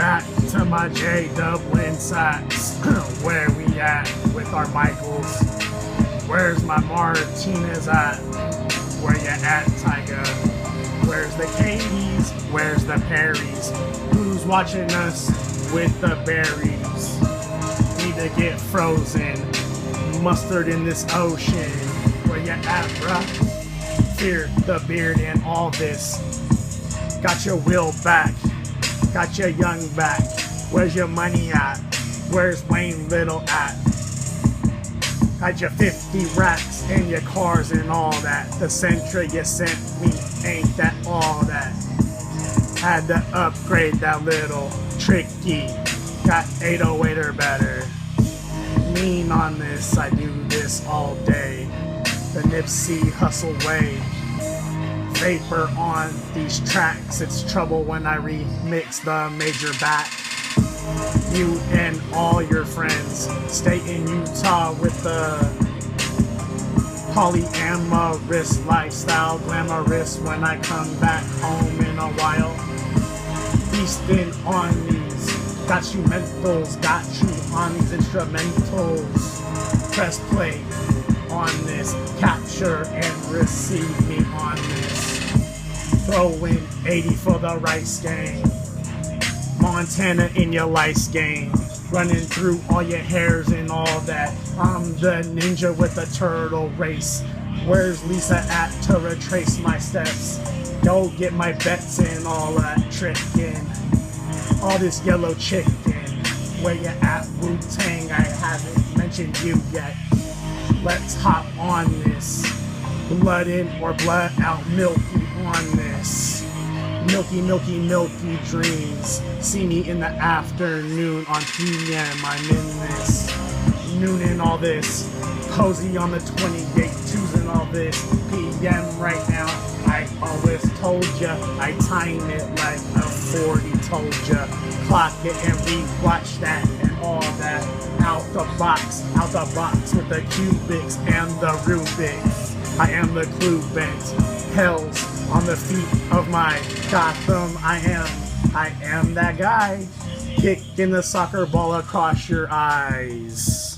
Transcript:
back to my J Dublin sacks. Where we at with our Michaels? Where's my Martinez at? Where you at, Tyga? Where's the Katie's? Where's the Perrys? Who's watching us with the berries? Need to get frozen, mustard in this ocean. Where you at, bruh? Fear the beard and all this. Got your will back, got your young back. Where's your money at? Where's Wayne Little at? Got your 50 racks and your cars and all that. The Sentra you sent me, ain't that all that? Had to upgrade that little tricky. Got 808 or better. Mean on this, I do this all day. The Nipsey Hustle way. Vapor on these tracks. It's trouble when I remix the major back. You and all your friends stay in Utah with the polyamorous lifestyle, glamorous when I come back home in a while. Feasting on these, got you mentals, got you on these instrumentals. Press play on this, capture and receive me on this. Throwing 80 for the rice game. Montana in your lice game. Running through all your hairs and all that. I'm the ninja with the turtle race. Where's Lisa at to retrace my steps? Go get my bets and all that tricking. All this yellow chicken. Where you at, Wu-Tang? I haven't mentioned you yet. Let's hop on this. Blood in or blood out, milky on this. Milky, milky, milky dreams. See me in the afternoon on PM. I'm in this. Noon in all this. Cozy on the 28, choosing all this. PM right now. I always told ya. I time it like a 40 told ya. Clock it and rewatch that and all that. Out the box with the cubics and the Rubik's. I am the clue bent. Hells on the feet of my Gotham. I am that guy. Kicking the soccer ball across your eyes.